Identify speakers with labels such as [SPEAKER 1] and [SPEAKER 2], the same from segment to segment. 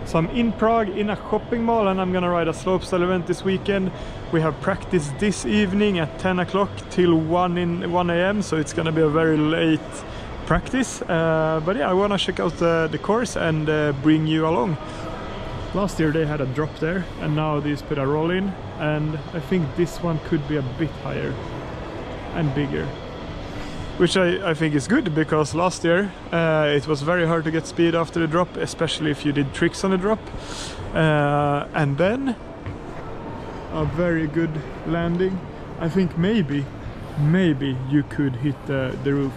[SPEAKER 1] So I'm in Prague in a shopping mall, and I'm gonna ride a slopestyle event this weekend. We have practice this evening at 10 o'clock till 1 a.m. so it's gonna be a very late practice. But yeah, I wanna check out the course and bring you along. Last year they had a drop there, and now these put a roll in, and I think this one could be a bit higher and bigger, which I think is good, because last year it was very hard to get speed after the drop, especially if you did tricks on the drop. And then a very good landing. I think maybe you could hit the roof.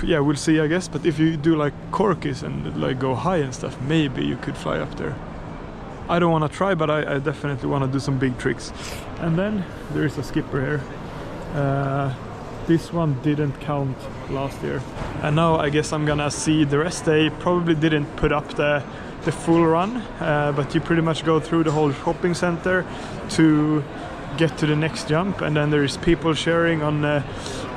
[SPEAKER 1] Yeah, we'll see, I guess. But if you do like corkies and like go high and stuff, maybe you could fly up there. I don't want to try, but I definitely want to do some big tricks. And then there is a skipper here. This one didn't count last year, and now I guess I'm gonna see the rest. They probably didn't put up the full run, but you pretty much go through the whole shopping center to get to the next jump, and then there is people sharing on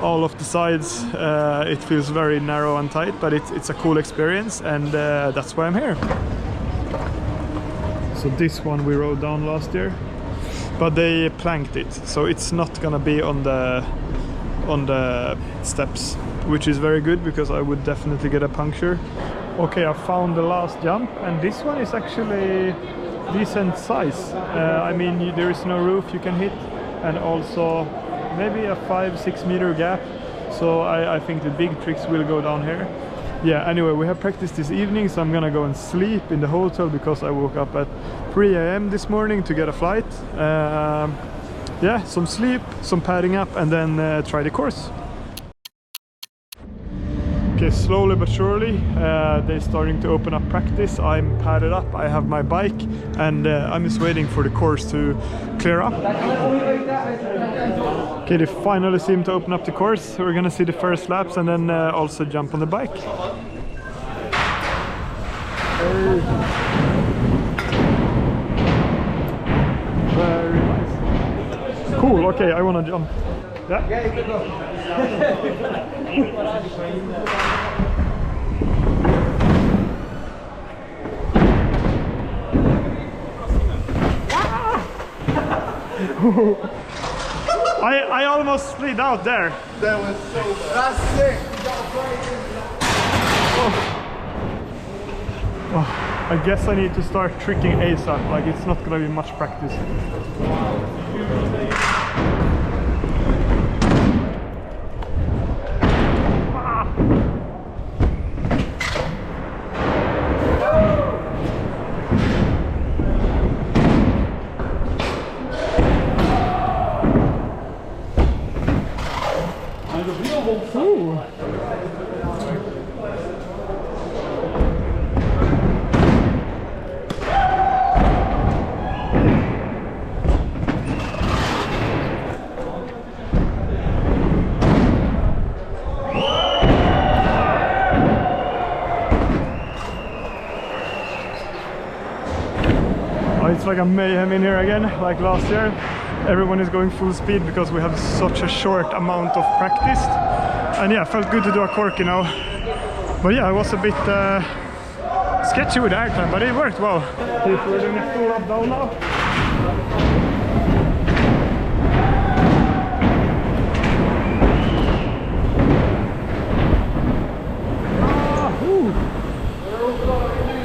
[SPEAKER 1] all of the sides. It feels very narrow and tight, but it's a cool experience, and that's why I'm here. So this one we rode down last year, but they planked it, so it's not gonna be on the steps, which is very good, because I would definitely get a puncture. Okay, I found the last jump, and this one is actually decent size. I mean, there is no roof you can hit, and also maybe a 5-6 meter gap, so I think the big tricks will go down here. Yeah, anyway, we have practice this evening, so I'm gonna go and sleep in the hotel, because I woke up at 3 a.m. this morning to get a flight. Yeah, some sleep, some padding up, and then try the course. Okay, slowly but surely they're starting to open up practice. I'm padded up, I have my bike, and I'm just waiting for the course to clear up. Okay, they finally seem to open up the course. We're gonna see the first laps, and then also jump on the bike. Hey. Very nice. Cool, okay, I wanna jump. Yeah? Yeah, you can go. I almost slid out there.
[SPEAKER 2] That was so bad. That's sick. You got a break in.
[SPEAKER 1] Oh, I guess I need to start tricking ASAP, like it's not gonna be much practice. Ooh. It's like a mayhem in here again, like last year. Everyone is going full speed because we have such a short amount of practice. And yeah, felt good to do a corky now. But yeah, it was a bit sketchy with the airtime, but it worked well. Okay, so we're doing a full up down now.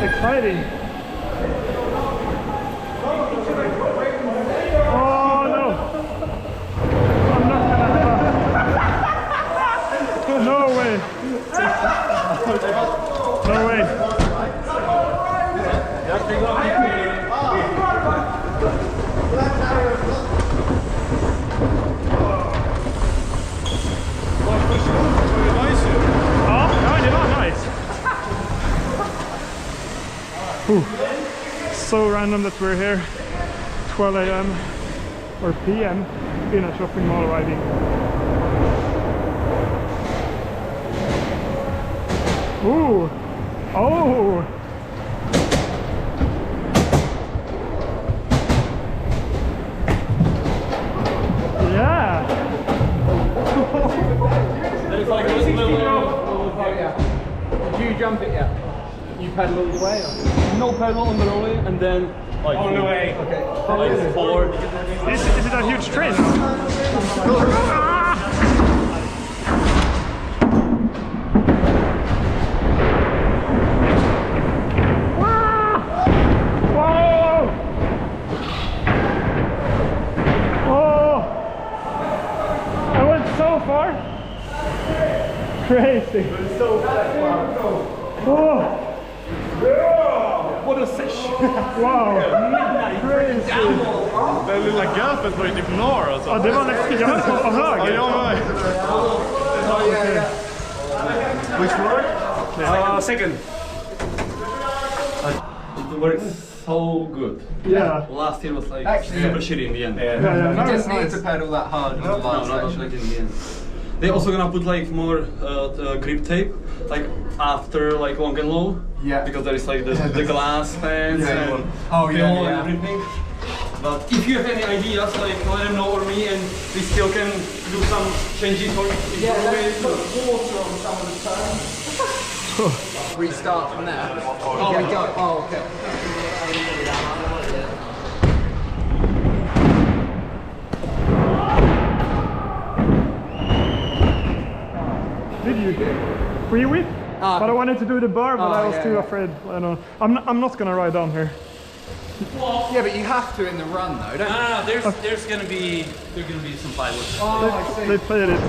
[SPEAKER 1] Exciting. Oh no! I'm not gonna have a... No way! No way! Ja, det var nice. So random that we're here 12 a.m. or p.m. in a shopping mall riding. Ooh! Oh! Yeah!
[SPEAKER 2] Did you jump it yet?
[SPEAKER 3] You pedal all the way? Or? No pedal on the rolling, and then like on the way. Okay. Like 4.
[SPEAKER 1] Is it a huge train? Crazy. So oh.
[SPEAKER 3] What a session!
[SPEAKER 1] Wow! Crazy!
[SPEAKER 4] Den lilla gapet var ju typ norr alltså.
[SPEAKER 1] Ja, det var nästan jag var på höger.
[SPEAKER 4] Ja,
[SPEAKER 2] Which floor?
[SPEAKER 3] Second. It works so good.
[SPEAKER 1] Yeah.
[SPEAKER 3] Last year was like
[SPEAKER 2] Actually,
[SPEAKER 3] super shitty in the end.
[SPEAKER 1] Yeah.
[SPEAKER 2] You just need to pedal that hard.
[SPEAKER 3] No, not like in the end. They're also gonna put like more grip tape, like after like long and low.
[SPEAKER 2] Yeah.
[SPEAKER 3] Because there is like the glass fans and everything. But if you have any ideas, like let them know or me, and we still can do some changes or
[SPEAKER 2] Put water on some of the turns. Restart from there. Oh, we go. Oh, okay.
[SPEAKER 1] Did you? Free whip? But I wanted to do the bar, but I was too afraid. I don't. I'm not gonna ride down here.
[SPEAKER 2] Yeah, but you have to in the run though, don't you?
[SPEAKER 3] there's gonna be some plywood.
[SPEAKER 2] Oh, I see.
[SPEAKER 1] They played it.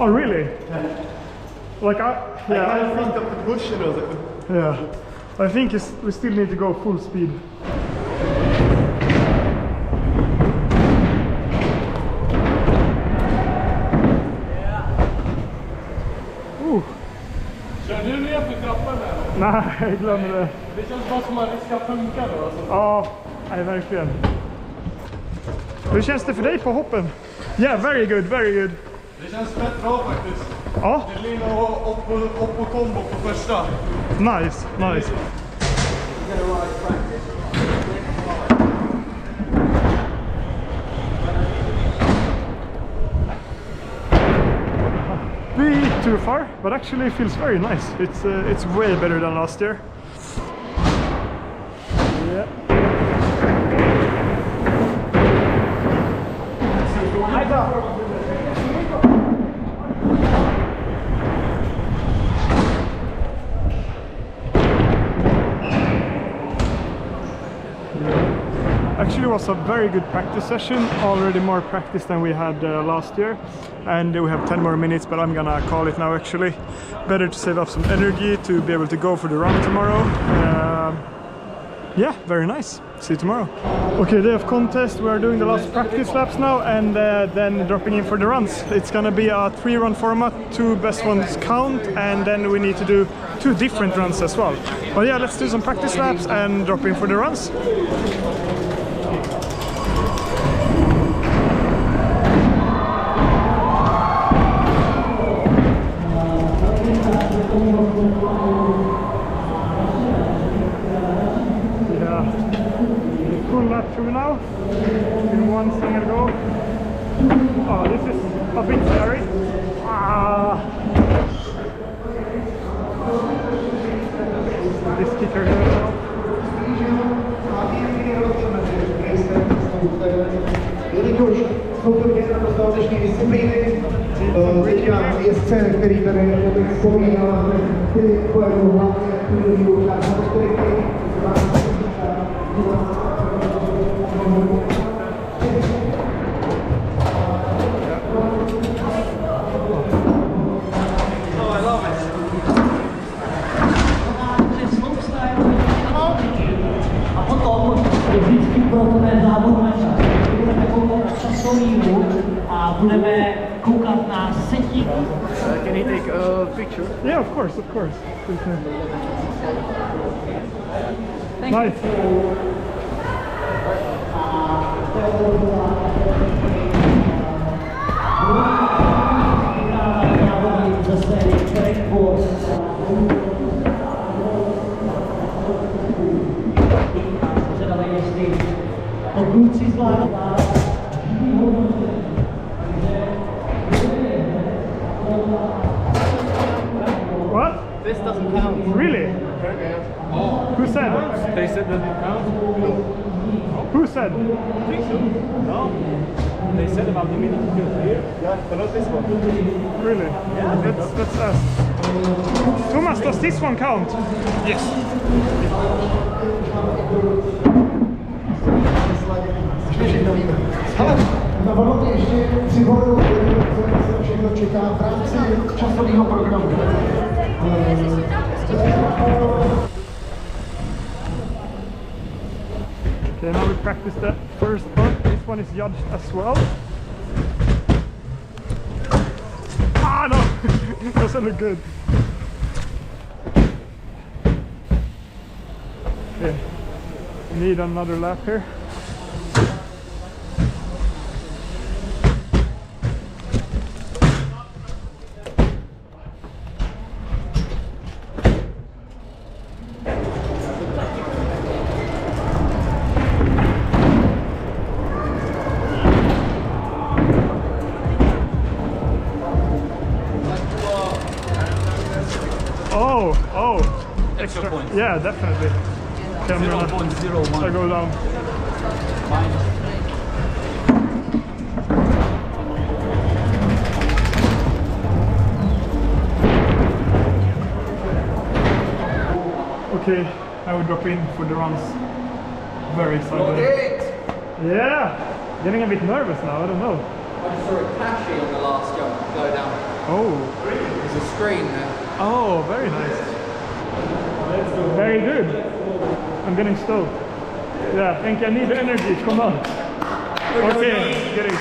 [SPEAKER 1] Oh really? Yeah. Like I can't think of the push, Yeah. I think we still need to go full speed.
[SPEAKER 3] Kör du ner för trappan där?
[SPEAKER 1] Nej, jag glömde det.
[SPEAKER 3] Det känns bara som att det ska funka då alltså.
[SPEAKER 1] Ja, nej, verkligen. Hur känns det för dig på hoppen? Yeah, very good, very good.
[SPEAKER 4] det känns fett bra faktiskt.
[SPEAKER 1] Ja.
[SPEAKER 4] Det blir nog upp på kombo på första.
[SPEAKER 1] Nice, nice. Bit too far, but actually it feels very nice. It's way better than last year. Yeah. Actually, it was a very good practice session, already more practice than we had last year, and we have 10 more minutes, but I'm gonna call it now actually. Better to save up some energy to be able to go for the run tomorrow. Yeah, very nice. See you tomorrow. Okay, day of contest. We are doing the last practice laps now and then dropping in for the runs. It's gonna be a 3-run format, 2 best ones count, and then we need to do 2 different runs as well. But yeah, let's do some practice laps and drop in for the runs. Full lap through now, in one single go. Oh, this is a bit scary. This kicker here as well.
[SPEAKER 5] Je scény, který tady vzpomínal, ty pojedou hlavně, ty
[SPEAKER 6] a potom vždycky pro ten závod na čas. Budeme koukat na časový a budeme koukat na setí.
[SPEAKER 2] Can you take a picture?
[SPEAKER 1] Yeah, of course, of course. Nice. Really?
[SPEAKER 3] Oh.
[SPEAKER 1] Who said?
[SPEAKER 3] They said that it counts?
[SPEAKER 1] Who said?
[SPEAKER 3] I think so. No. They said about the minute here. Yeah, but not this one.
[SPEAKER 1] Really?
[SPEAKER 3] Yeah.
[SPEAKER 1] Let's ask. Thomas, does this one count?
[SPEAKER 3] Yes.
[SPEAKER 5] Na volbě ještě připomenou, co všechno čeká v rámci časového programu.
[SPEAKER 1] Okay, now we practice the first part. This one is judged as well. Ah, no! It doesn't look good. Okay, need another lap here. Oh,
[SPEAKER 3] Extra points.
[SPEAKER 1] Yeah, definitely. Okay, I'm gonna
[SPEAKER 3] 0.01.
[SPEAKER 1] go down. Okay, I will drop in for the runs. Very excited. Yeah, getting a bit nervous now. I don't know.
[SPEAKER 2] I just saw it clashy on the last jump, go down.
[SPEAKER 1] Oh,
[SPEAKER 2] There's a screen there.
[SPEAKER 1] oh, very nice. Very good. I'm getting stoked. Yeah, I think I need energy. Come on. Okay, getting.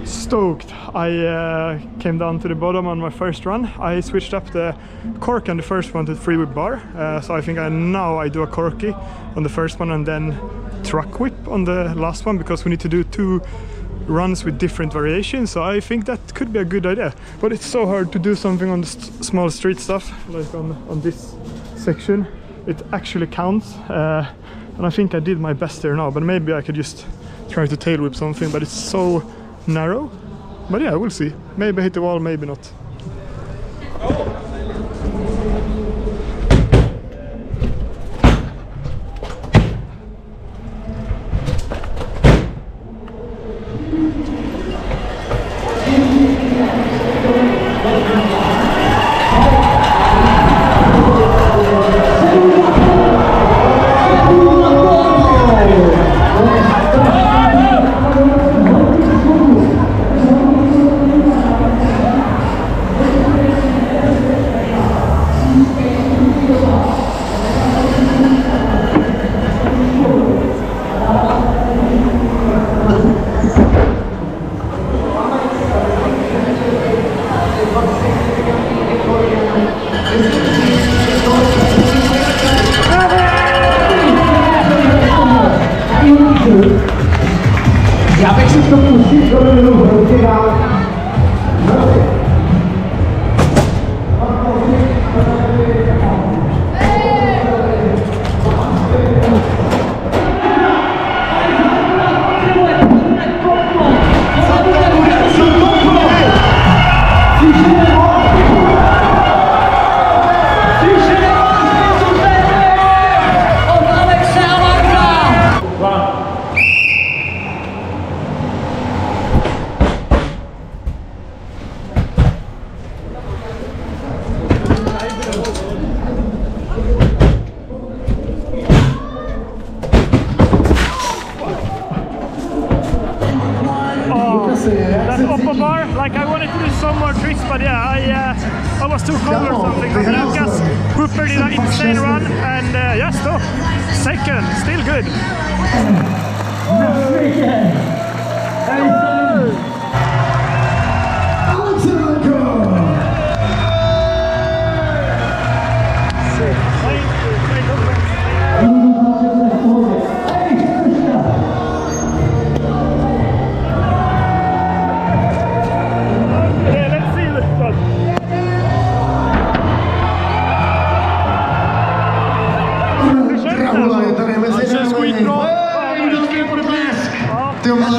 [SPEAKER 1] Stoked. I came down to the bottom on my first run. I switched up the cork on the first one to free whip bar. So I think now I do a corky on the first one and then truck whip on the last one, because we need to do 2 runs with different variations. So I think that could be a good idea. But it's so hard to do something on the small street stuff, like on this section. It actually counts. And I think I did my best there now, but maybe I could just try to tail whip something, but it's so narrow. But yeah, we'll see. Maybe hit the wall, maybe not.
[SPEAKER 5] Já bych si to pustit do minulého,
[SPEAKER 1] that upper bar. Like I wanted to do some more tricks, but yeah, I was too cold or something. But Lucas Hooper did an insane run, and yeah, stop. Second, still good.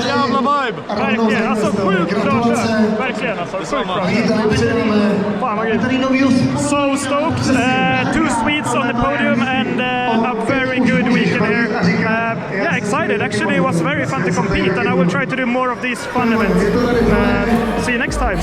[SPEAKER 4] Jävla vibe!
[SPEAKER 1] Verkligen, alltså sjukt bra kört. Verkligen alltså, sjukt bra kört. Fan vad grymt. So stoked, 2 Swedes on the podium and a very good weekend here. Yeah, excited. Actually, it was very fun to compete and I will try to do more of these fun events. See you next time.